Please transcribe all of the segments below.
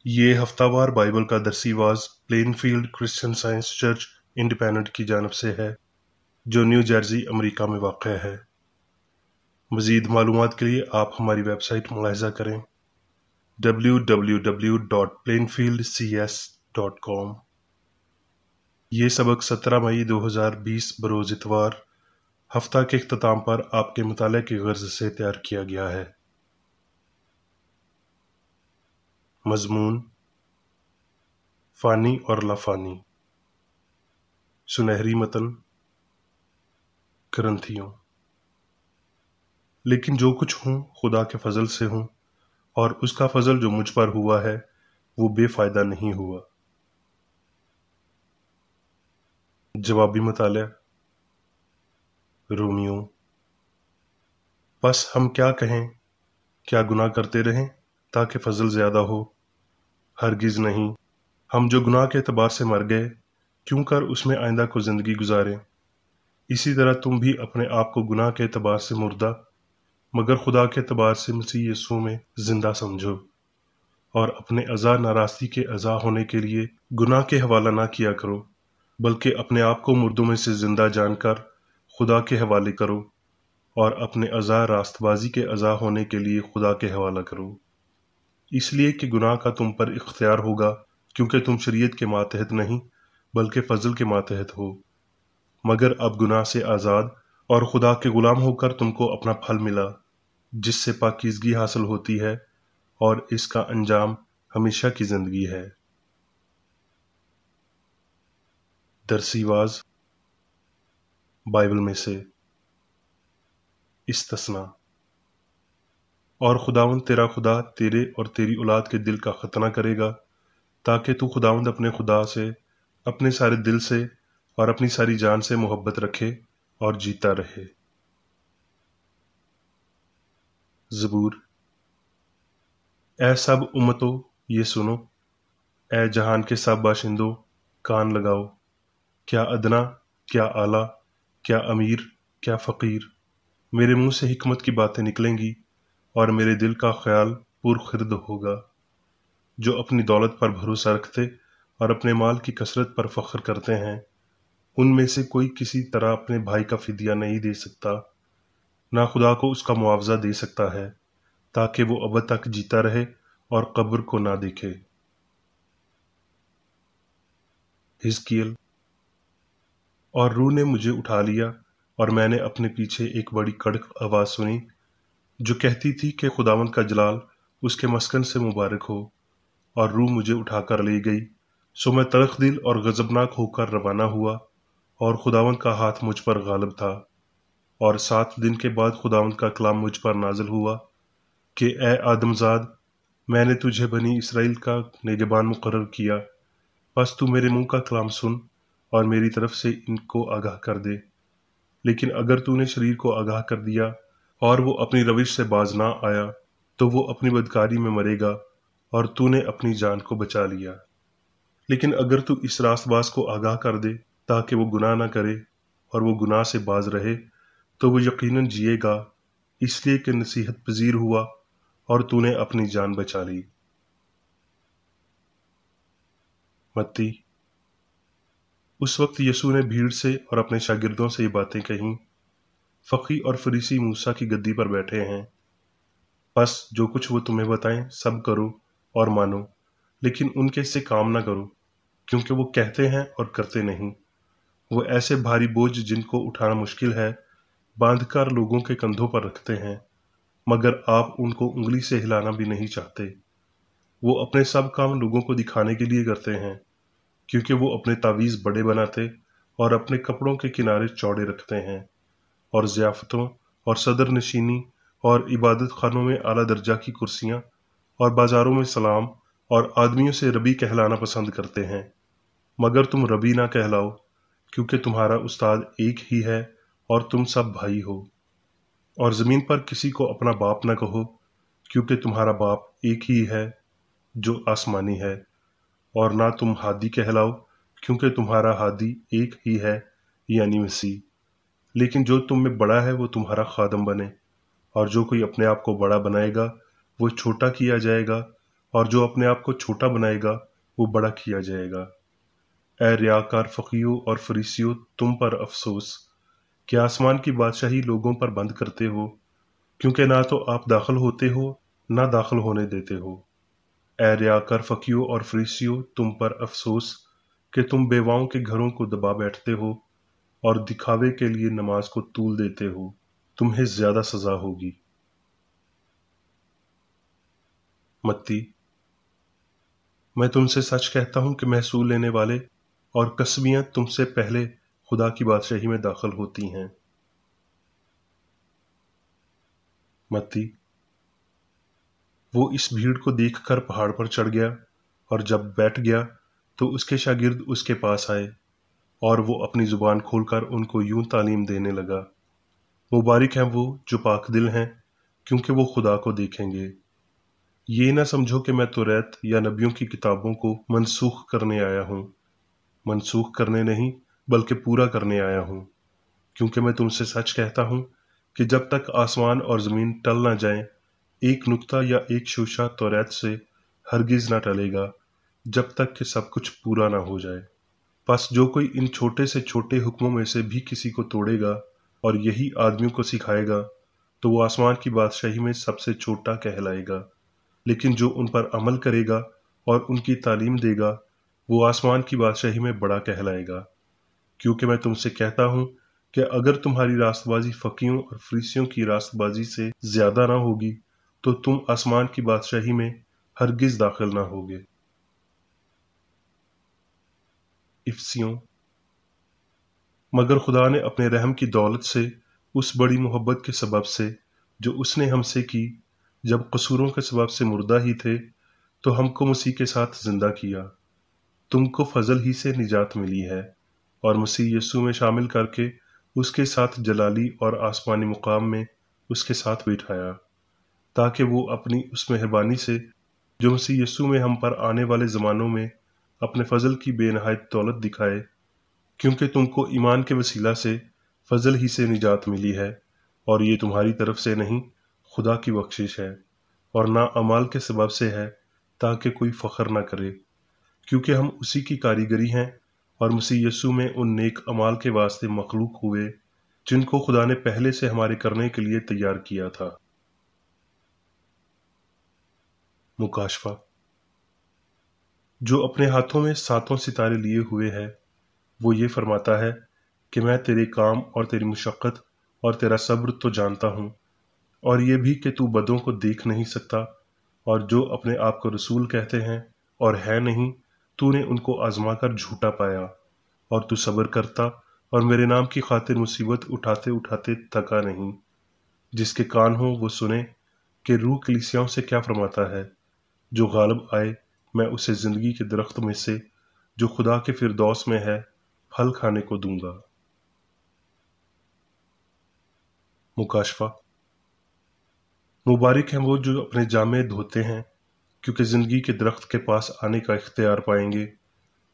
ये हफ्तावार बाइबल का दरसीवाज Plainfield Christian Science Church Independent की जानब से है, जो न्यू जर्सी अमेरिका में वाक़ है। मज़ीद मालूमात के लिए आप हमारी वेबसाइट मुलाहिज़ा करें www.plainfieldcs.com। ये सबक 17 मई 2020 बरोज़ इतवार हफ्ता के इख्तिताम पर आपके मुताले की गर्ज से तैयार किया गया है। मज़मून फ़ानी और लाफ़ानी। सुनहरी मतन करंथियों। लेकिन जो कुछ हूँ खुदा के फजल से हूँ, और उसका फजल जो मुझ पर हुआ है वो बेफायदा नहीं हुआ। जवाबी मुताला। रोमियो। बस हम क्या कहें, क्या गुनाह करते रहें ताकि फजल ज्यादा हो? हरगिज नहीं। हम जो गुनाह के एतबार से मर गए, क्यों कर उसमें आइंदा को जिंदगी गुजारें। इसी तरह तुम भी अपने आप को गुनाह के एतबार से मुर्दा मगर खुदा के एतबार से मसीह यीशु में जिंदा समझो, और अपने अज़ा नाराज़गी के अज़ा होने के लिए गुनाह के हवाला ना किया करो, बल्कि अपने आप को मुर्दों में से जिंदा जानकर खुदा के हवाले करो, और अपने अज़ा रास्तबाजी के अज़ा होने के लिए खुदा के हवाला करो, इसलिए कि गुनाह का तुम पर इख्तियार होगा, क्योंकि तुम शरीयत के मातहत नहीं बल्कि फजल के मातहत हो। मगर अब गुनाह से आज़ाद और खुदा के गुलाम होकर तुमको अपना फल मिला, जिससे पाकीज़गी हासिल होती है, और इसका अंजाम हमेशा की जिंदगी है। दरसीवाज बाइबल में से इस्तस्ना। और खुदावंद तेरा खुदा तेरे और तेरी औलाद के दिल का खतना करेगा, ताकि तू खुदावंद अपने खुदा से अपने सारे दिल से और अपनी सारी जान से मोहब्बत रखे और जीता रहे। ज़बूर। ए सब उम्मतों ये सुनो, ए जहान के सब बाशिंदों कान लगाओ। क्या अदना, क्या आला, क्या अमीर, क्या फ़कीर, मेरे मुंह से हिकमत की बातें निकलेंगी, और मेरे दिल का ख्याल पुरखिर्द होगा। जो अपनी दौलत पर भरोसा रखते और अपने माल की कसरत पर फख्र करते हैं, उनमें से कोई किसी तरह अपने भाई का फिदिया नहीं दे सकता, ना खुदा को उसका मुआवजा दे सकता है, ताकि वो अब तक जीता रहे और कब्र को ना देखे। हिजकियल। और रूह ने मुझे उठा लिया, और मैंने अपने पीछे एक बड़ी कड़क आवाज सुनी, जो कहती थी कि खुदावंद का जलाल उसके मस्कन से मुबारक हो। और रूह मुझे उठाकर ले गई, सो मैं तलख दिल और गजबनाक होकर रवाना हुआ, और खुदावंद का हाथ मुझ पर गालिब था। और 7 दिन के बाद खुदावंद का कलाम मुझ पर नाजिल हुआ कि ए आदमजाद, मैंने तुझे बनी इसराइल का निगहबान मुकर्रर किया, बस तू मेरे मुंह का कलाम सुन और मेरी तरफ से इनको आगाह कर दे। लेकिन अगर तूने शरीर को आगाह कर दिया और वो अपनी रविश से बाज ना आया, तो वो अपनी बदकारी में मरेगा, और तूने अपनी जान को बचा लिया। लेकिन अगर तू इस रास्तबाज को आगाह कर दे ताकि वो गुनाह ना करे और वो गुनाह से बाज रहे, तो वो यकीनन जिएगा, इसलिए कि नसीहत पजीर हुआ और तूने अपनी जान बचा ली। मत्ती। उस वक्त यीशु ने भीड़ से और अपने शागिर्दों से ये बातें कहीं। फकी और फरीसी मूसा की गद्दी पर बैठे हैं, बस जो कुछ वो तुम्हें बताएं सब करो और मानो, लेकिन उनके से काम ना करो, क्योंकि वो कहते हैं और करते नहीं। वो ऐसे भारी बोझ जिनको उठाना मुश्किल है बांधकर लोगों के कंधों पर रखते हैं, मगर आप उनको उंगली से हिलाना भी नहीं चाहते। वो अपने सब काम लोगों को दिखाने के लिए करते हैं, क्योंकि वो अपने तावीज़ बड़े बनाते और अपने कपड़ों के किनारे चौड़े रखते हैं, और ज़ियाफ़तों और सदर नशीनी और इबादत खानों में आला दर्जा की कुर्सियां और बाजारों में सलाम और आदमियों से रबी कहलाना पसंद करते हैं। मगर तुम रबी ना कहलाओ, क्योंकि तुम्हारा उस्ताद एक ही है और तुम सब भाई हो। और ज़मीन पर किसी को अपना बाप न कहो, क्योंकि तुम्हारा बाप एक ही है जो आसमानी है। और ना तुम हादी कहलाओ, क्योंकि तुम्हारा हादी एक ही है, यानी मसीह। लेकिन जो तुम में बड़ा है वो तुम्हारा खादम बने, और जो कोई अपने आप को बड़ा बनाएगा वो छोटा किया जाएगा, और जो अपने आप को छोटा बनाएगा वो बड़ा किया जाएगा। ए रियाकार फकीरों और फरीसियों, तुम पर अफसोस कि आसमान की बादशाही लोगों पर बंद करते हो, क्योंकि ना तो आप दाखिल होते हो ना दाखिल होने देते हो। ए रियाकार फकीरों और फरीसियों, तुम पर अफसोस कि तुम बेवाओं के घरों को दबा बैठते हो और दिखावे के लिए नमाज को तूल देते हो। तुम्हें ज्यादा सजा होगी। मत्ती, मैं तुमसे सच कहता हूं कि महसूल लेने वाले और कसबियां तुमसे पहले खुदा की बादशाही में दाखिल होती हैं। मत्ती, वो इस भीड़ को देखकर पहाड़ पर चढ़ गया, और जब बैठ गया तो उसके शागिर्द उसके पास आए, और वो अपनी जुबान खोलकर उनको यूं तालीम देने लगा, मुबारक हैं वो जो पाक दिल हैं, क्योंकि वो खुदा को देखेंगे। ये ना समझो कि मैं तौरात या नबियों की किताबों को मनसूख करने आया हूँ। मनसूख करने नहीं, बल्कि पूरा करने आया हूँ। क्योंकि मैं तुमसे सच कहता हूँ कि जब तक आसमान और जमीन टल ना जाएं, एक नुक्ता या एक शोशा तौरात से हरगिज ना टलेगा, जब तक कि सब कुछ पूरा ना हो जाए। बस जो कोई इन छोटे से छोटे हुक्मों में से भी किसी को तोड़ेगा और यही आदमियों को सिखाएगा, तो वो आसमान की बादशाही में सबसे छोटा कहलाएगा। लेकिन जो उन पर अमल करेगा और उनकी तालीम देगा, वो आसमान की बादशाही में बड़ा कहलाएगा। क्योंकि मैं तुमसे कहता हूँ कि अगर तुम्हारी रास्तबाजी फकीरों और फरीसियों की रास्तबाजी से ज्यादा ना होगी, तो तुम आसमान की बादशाही में हरगिज दाखिल ना होगे। इफ्सियों, मगर खुदा ने अपने रहम की दौलत से, उस बड़ी मोहब्बत के सबब से जो उसने हमसे की, जब कसूरों के सबब से मुर्दा ही थे, तो हमको मसीह के साथ जिंदा किया। तुमको फजल ही से निजात मिली है, और मसीह यीशु में शामिल करके उसके साथ जलाली और आसमानी मुकाम में उसके साथ बिठाया, ताकि वो अपनी उस मेहरबानी से जो मसीह यीशु में हम पर आने वाले ज़मानों में अपने फजल की बेनहायत दौलत दिखाए। क्योंकि तुमको ईमान के वसीला से फजल ही से निजात मिली है, और ये तुम्हारी तरफ से नहीं, खुदा की बख्शिश है, और ना अमाल के सबब से है, ताकि कोई फख्र ना करे। क्योंकि हम उसी की कारीगरी हैं, और मसीह यीशु में उन नेक अमाल के वास्ते मखलूक हुए, जिनको खुदा ने पहले से हमारे करने के लिए तैयार किया था। मुकाशफा, जो अपने हाथों में सातों सितारे लिए हुए है, वो ये फरमाता है कि मैं तेरे काम और तेरी मुशक्कत और तेरा सब्र तो जानता हूँ, और ये भी कि तू बदों को देख नहीं सकता, और जो अपने आप को रसूल कहते हैं और है नहीं, तूने उनको आजमा कर झूठा पाया, और तू सब्र करता और मेरे नाम की खातिर मुसीबत उठाते उठाते थका नहीं। जिसके कान हो वो सुने कि रूह कलीसियाओं से क्या फरमाता है। जो गालिब आए, मैं उसे जिंदगी के दरख्त में से जो खुदा के फिरदौस में है फल खाने को दूंगा। मुकाशफा, मुबारक हैं वो जो अपने जामे धोते हैं, क्योंकि जिंदगी के दरख्त के पास आने का इख्तियार पाएंगे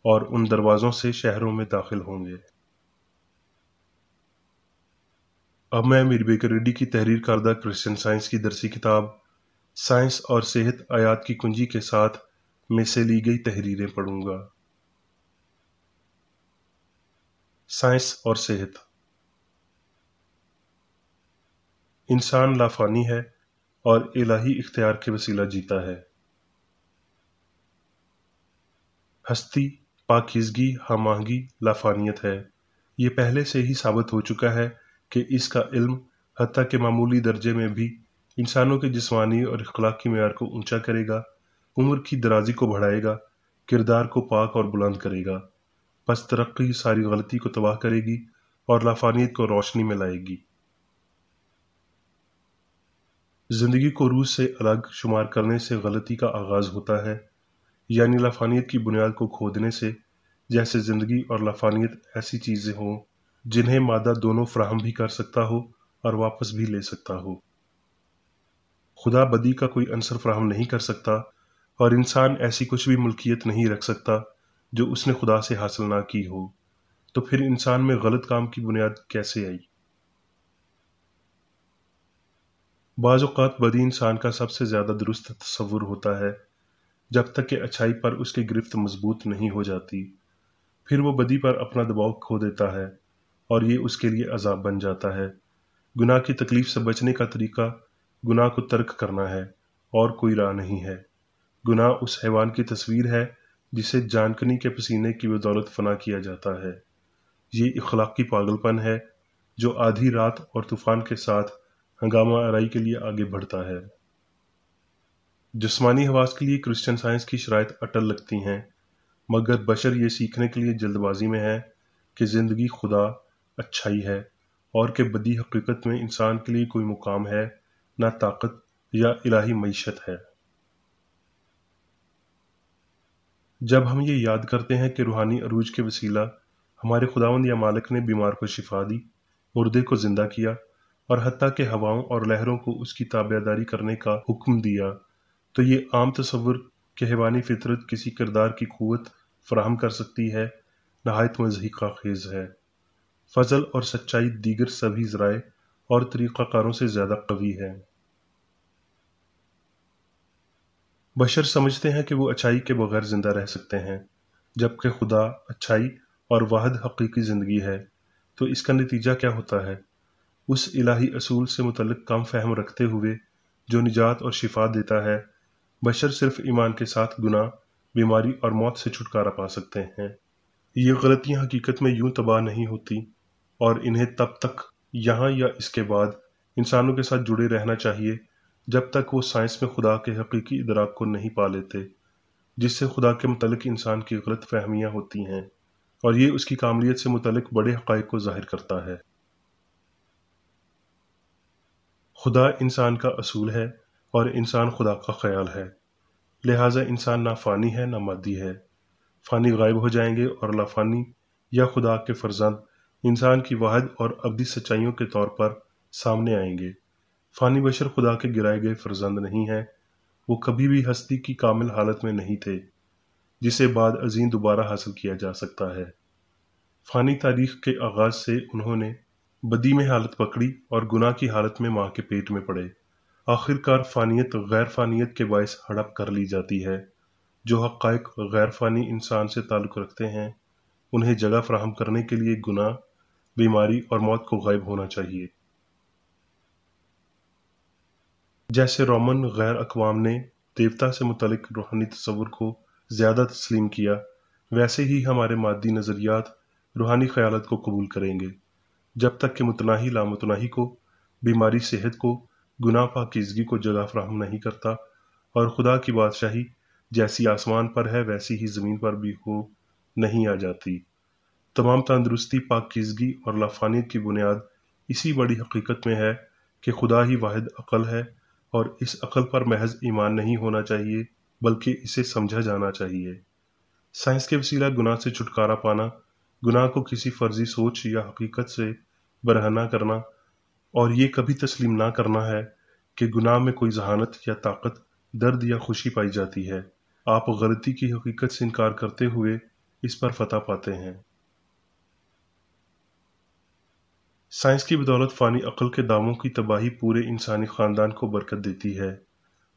और उन दरवाजों से शहरों में दाखिल होंगे। अब मैं मीर बेकर रेड्डी की तहरीर करदा क्रिश्चियन साइंस की दरसी किताब साइंस और सेहत आयात की कुंजी के साथ में से ली गई तहरीरें पढ़ूंगा। साइंस और सेहत। इंसान लाफानी है और इलाही इख्तियार के वसीला जीता है। हस्ती, पाकीज़गी, हम-आहंगी लाफानियत है। ये पहले से ही साबित हो चुका है कि इसका इल्म हत्ता के मामूली दर्जे में भी इंसानों के जिस्मानी और अखलाकी मेयार को ऊंचा करेगा, उम्र की दराजी को बढ़ाएगा, किरदार को पाक और बुलंद करेगा। बस तरक्की सारी गलती को तबाह करेगी और लाफानियत को रोशनी में लाएगी। जिंदगी को रूह से अलग शुमार करने से गलती का आगाज होता है, यानी लाफानियत की बुनियाद को खोदने से। जैसे जिंदगी और लाफानियत ऐसी चीजें हों जिन्हें मादा दोनों फराहम भी कर सकता हो और वापस भी ले सकता हो। खुदा बदी का कोई अंसर फराहम नहीं कर सकता, और इंसान ऐसी कुछ भी मुल्कियत नहीं रख सकता जो उसने खुदा से हासिल ना की हो। तो फिर इंसान में गलत काम की बुनियाद कैसे आई? बाज़ औक़ात बदी इंसान का सबसे ज्यादा दुरुस्त तसव्वुर होता है, جب تک کہ اچھائی پر اس کی گرفت مضبوط نہیں ہو جاتی۔ پھر وہ بدی پر اپنا دباؤ کھو دیتا ہے اور یہ اس کے لیے عذاب بن جاتا ہے۔ گناہ کی تکلیف سے بچنے کا طریقہ گناہ کو ترک کرنا ہے اور کوئی راہ نہیں ہے۔ گناہ اس حیوان کی تصویر ہے جسے جانکنی کے پسینے کی بدولت فنا کیا جاتا ہے۔ یہ اخلاقی پاگل پن ہے جو آدھی رات اور طوفان کے ساتھ ہنگامہ آرائی کے لیے آگے بڑھتا ہے۔ جسمانی حواس کے لیے کرسچن سائنس کی شرائط اٹل لگتی ہیں، مگر بشر یہ سیکھنے کے لیے جلد بازی میں ہے کہ زندگی خدا اچھائی ہے اور کہ بدی حقیقت میں انسان کے لیے کوئی مقام ہے، نہ طاقت یا الہی معیشت ہے۔ جب ہم یہ یاد کرتے ہیں کہ روحانی عروج کے وسیلہ ہمارے خداوند یا مالک نے بیمار کو شفا دی، مردے کو زندہ کیا اور حتیٰ کہ ہواؤں اور لہروں کو اس کی تابعداری کرنے کا حکم دیا، تو یہ عام تصور کہ حیوانی فطرت کسی کردار کی قوت فراہم کر سکتی ہے نہایت مضحکہ خیز ہے۔ فضل اور سچائی دیگر سبھی ذرائع اور طریقہ کاروں سے زیادہ قوی ہے۔ بشر سمجھتے ہیں کہ وہ اچھائی کے بغیر زندہ رہ سکتے ہیں، جبکہ خدا اچھائی اور واحد حقیقی زندگی ہے۔ تو اس کا نتیجہ کیا ہوتا ہے؟ اس الہی اصول سے متعلق کم فہم رکھتے ہوئے جو نجات اور شفا دیتا ہے، بشر صرف ایمان کے ساتھ گناہ، بیماری اور موت سے چھٹکارا پا سکتے ہیں۔ یہ غلطیاں حقیقت میں یوں تباہ نہیں ہوتی اور انہیں تب تک یہاں یا اس کے بعد انسانوں کے ساتھ جڑے رہنا چاہیے جب تک وہ سائنس میں خدا کے حقیقی ادراک کو نہیں پا لیتے، جس سے خدا کے متعلق انسان کی غلط فہمیاں ہوتی ہیں، اور یہ اس کی کاملیت سے متعلق بڑے حقائق کو ظاہر کرتا ہے۔ خدا انسان کا اصول ہے اور انسان خدا کا خیال ہے، لہٰذا انسان نہ فانی ہے نہ مادی ہے۔ فانی غائب ہو جائیں گے اور لافانی یا خدا کے فرزند انسان کی واحد اور ابدی سچائیوں کے طور پر سامنے آئیں گے۔ فانی بشر خدا کے گرائے گئے فرزند نہیں ہیں، وہ کبھی بھی ہستی کی کامل حالت میں نہیں تھے جسے بعد ازیں دوبارہ حاصل کیا جا سکتا ہے۔ فانی تاریخ کے آغاز سے انہوں نے بدی میں حالت پکڑی اور گناہ کی حالت میں ماں کے پیٹ میں پڑے۔ آخر کار فانیت غیر فانیت کے باعث ہڑپ کر لی جاتی ہے۔ جو حقائق غیر فانی انسان سے تعلق رکھتے ہیں انہیں جگہ فراہم کرنے کے لیے گناہ، بیماری اور موت کو غائب ہونا چاہیے۔ جیسے رومن غیر اقوام نے دیوتا سے متعلق روحانی تصور کو زیادہ تسلیم کیا، ویسے ہی ہمارے مادی نظریات روحانی خیالات کو قبول کریں گے، جب تک کہ متناہی لامتناہی کو، بیماری صحت کو، گناہ پاکیزگی کو جگہ فراہم نہیں کرتا، اور خدا کی بادشاہی جیسی آسمان پر ہے ویسی ہی زمین پر بھی ہو نہیں آ جاتی۔ تمام تندرستی، پاکیزگی اور لافانیت کی بنیاد اسی بڑی حقیقت میں ہے کہ خدا ہی واحد عقل ہے، اور اس عقل پر محض ایمان نہیں ہونا چاہیے بلکہ اسے سمجھا جانا چاہیے۔ سائنس کے وسیلہ گناہ سے چھٹکارا پانا، گناہ کو کسی فرضی سوچ یا حقیقت سے برہنہ کرنا، اور یہ کبھی تسلیم نہ کرنا ہے کہ گناہ میں کوئی ذہانت یا طاقت، درد یا خوشی پائی جاتی ہے۔ آپ غلطی کی حقیقت سے انکار کرتے ہوئے اس پر فتح پاتے ہیں۔ سائنس کی بدولت فانی عقل کے دعووں کی تباہی پورے انسانی خاندان کو برکت دیتی ہے،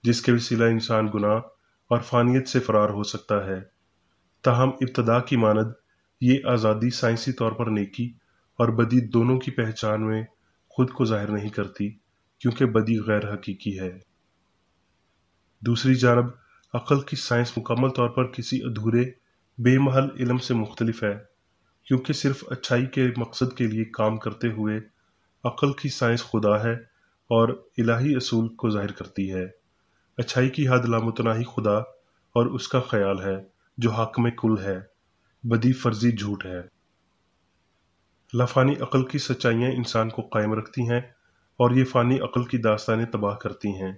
جس کے وسیلہ انسان گناہ اور فانیت سے فرار ہو سکتا ہے۔ تاہم ابتدا کی مانند یہ آزادی سائنسی طور پر نیکی اور بدی دونوں کی پہچان میں خود کو ظاہر نہیں کرتی، کیونکہ بدی غیر حقیقی ہے۔ دوسری جانب عقل کی سائنس مکمل طور پر کسی ادھورے، بے محل علم سے مختلف ہے، کیونکہ صرف اچھائی کے مقصد کے لیے کام کرتے ہوئے عقل کی سائنس خدا ہے اور الہی اصول کو ظاہر کرتی ہے۔ اچھائی کی حد لامتناہی خدا اور اس کا خیال ہے جو حاکم کل ہے، بدی فرضی جھوٹ ہے۔ لافانی عقل کی سچائیاں انسان کو قائم رکھتی ہیں اور یہ فانی عقل کی داستانیں تباہ کرتی ہیں،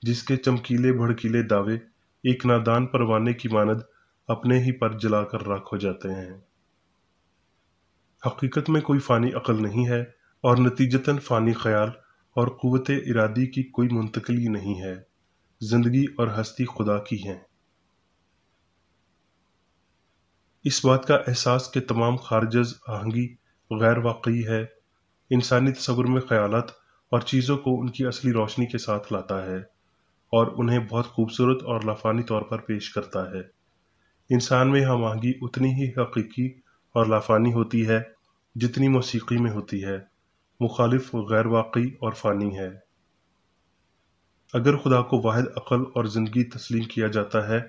جس کے چمکیلے بھڑکیلے دعوے ایک نادان پروانے کی مانند اپنے ہی پر جلا کر راکھ ہو جاتے ہیں۔ حقیقت میں کوئی فانی عقل نہیں ہے اور نتیجتاً فانی خیال اور قوت ارادی کی کوئی منتقلی نہیں ہے۔ زندگی اور ہستی خدا کی ہیں۔ اس بات کا احساس کہ تمام خارجز آہنگی غیر واقعی ہے، انسانی تصور میں خیالات اور چیزوں کو ان کی اصلی روشنی کے ساتھ لاتا ہے، اور انہیں بہت خوبصورت اور لافانی طور پر پیش کرتا ہے۔ انسان میں ہم آہنگی اتنی ہی حقیقی اور لافانی ہوتی ہے جتنی موسیقی میں ہوتی ہے، مخالف غیر واقعی اور فانی ہے۔ اگر خدا کو واحد عقل اور زندگی تسلیم کیا جاتا ہے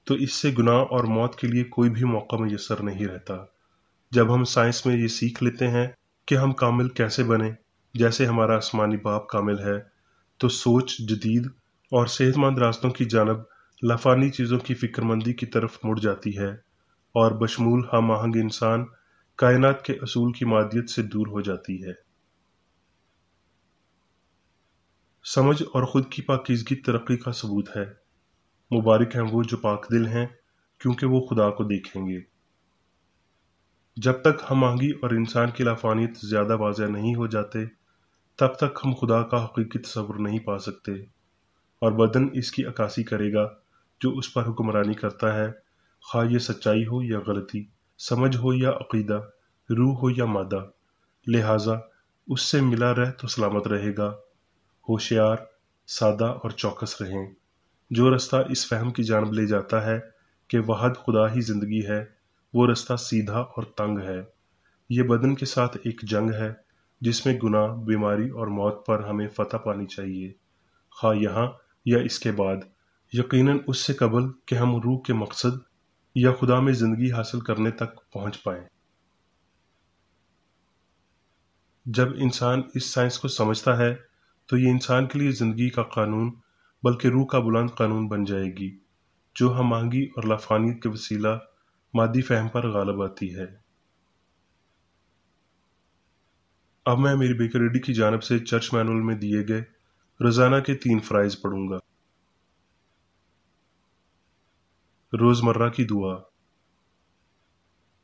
تو اس سے گناہ اور موت کے لیے کوئی بھی موقع میسر نہیں رہتا۔ جب ہم سائنس میں یہ سیکھ لیتے ہیں کہ ہم کامل کیسے بنیں جیسے ہمارا آسمانی باپ کامل ہے، تو سوچ جدید اور صحت مند راستوں کی جانب لافانی چیزوں کی فکر مندی کی طرف مڑ جاتی ہے، اور بشمول ہم آہنگ انسان کائنات کے اصول کی مادیت سے دور ہو جاتی ہے۔ سمجھ اور خود کی پاکیزگی ترقی کا ثبوت ہے۔ مبارک ہیں وہ جو پاک دل ہیں، کیونکہ وہ خدا کو دیکھیں گے۔ جب تک ہم آہنگی اور انسان کی لافانیت زیادہ واضح نہیں ہو جاتے، تب تک ہم خدا کا حقیقی تصور نہیں پا سکتے، اور بدن اس کی عکاسی کرے گا جو اس پر حکمرانی کرتا ہے، خواہ یہ سچائی ہو یا غلطی، سمجھ ہو یا عقیدہ، روح ہو یا مادہ۔ لہٰذا اس سے ملا رہ تو سلامت رہے گا۔ ہوشیار، سادہ اور چوکس رہیں۔ جو رستہ اس فہم کی جانب لے جاتا ہے کہ واحد خدا ہی زندگی ہے، وہ رستہ سیدھا اور تنگ ہے۔ یہ بدن کے ساتھ ایک جنگ ہے جس میں گناہ، بیماری اور موت پر ہمیں فتح پانی چاہیے، خواہ یہاں یا اس کے بعد، یقیناً اس سے قبل کہ ہم روح کے مقصد یا خدا میں زندگی حاصل کرنے تک پہنچ پائیں۔ جب انسان اس سائنس کو سمجھتا ہے تو یہ انسان کے لیے زندگی کا قانون بلکہ روح کا بلند قانون بن جائے گی، جو ہم آہنگی اور لافانیت کے وسیلہ مادی فہم پر غالب آتی ہے۔ اب میں میری بیکریڈی کی جانب سے چرچ مینول میں دیے گئے روزانہ کے 3 فرائض پڑھوں گا۔ روزمرہ کی دعا۔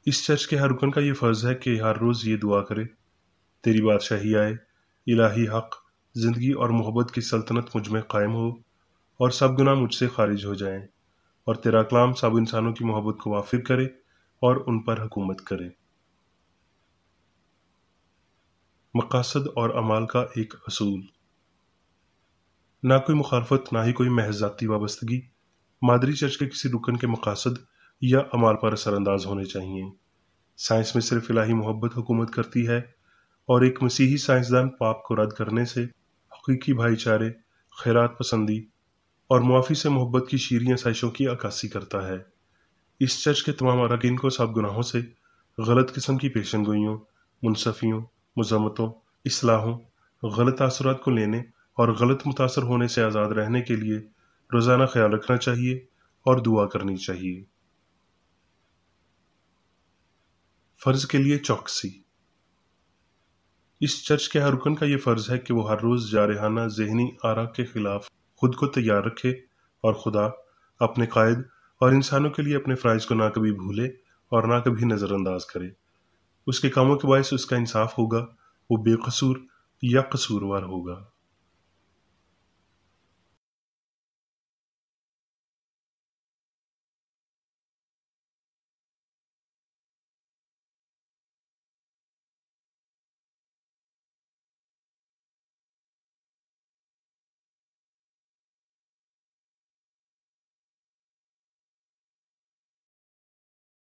اس چرچ کے ہر رکن کا یہ فرض ہے کہ ہر روز یہ دعا کرے: تیری بادشاہی آئے، الہی حق، زندگی اور محبت کی سلطنت مجھ میں قائم ہو، اور سب گناہ مجھ سے خارج ہو جائیں، اور تیرا کلام سب انسانوں کی محبت کو وافر کرے اور ان پر حکومت کرے۔ مقاصد اور اعمال کا ایک اصول۔ نہ کوئی مخالفت، نہ ہی کوئی محض ذاتی وابستگی مادری چرچ کے کسی رکن کے مقاصد یا اعمال پر اثر انداز ہونے چاہیے۔ سائنس میں صرف الہی محبت حکومت کرتی ہے، اور ایک مسیحی سائنسدان پاپ کو رد کرنے سے حقیقی بھائی چارے، خیرات پسندی اور معافی سے محبت کی شیریں آسائشوں کی عکاسی کرتا ہے۔ اس چرچ کے تمام اراکین کو سب گناہوں سے، غلط قسم کی پیشن گوئیوں، منصفیوں، مذمتوں، اصلاحوں، غلط تاثرات کو لینے اور غلط متاثر ہونے سے آزاد رہنے کے لیے روزانہ خیال رکھنا چاہیے اور دعا کرنی چاہیے۔ فرض کے لیے چوکسی۔ اس چرچ کے ہر رکن کا یہ فرض ہے کہ وہ ہر روز جارحانہ ذہنی آرا کے خلاف خود کو تیار رکھے، اور خدا، اپنے قائد اور انسانوں کے لیے اپنے فرائض کو نہ کبھی بھولے اور نہ کبھی نظر انداز کرے۔ اس کے کاموں کے باعث اس کا انصاف ہوگا، وہ بے قصور یا قصوروار ہوگا۔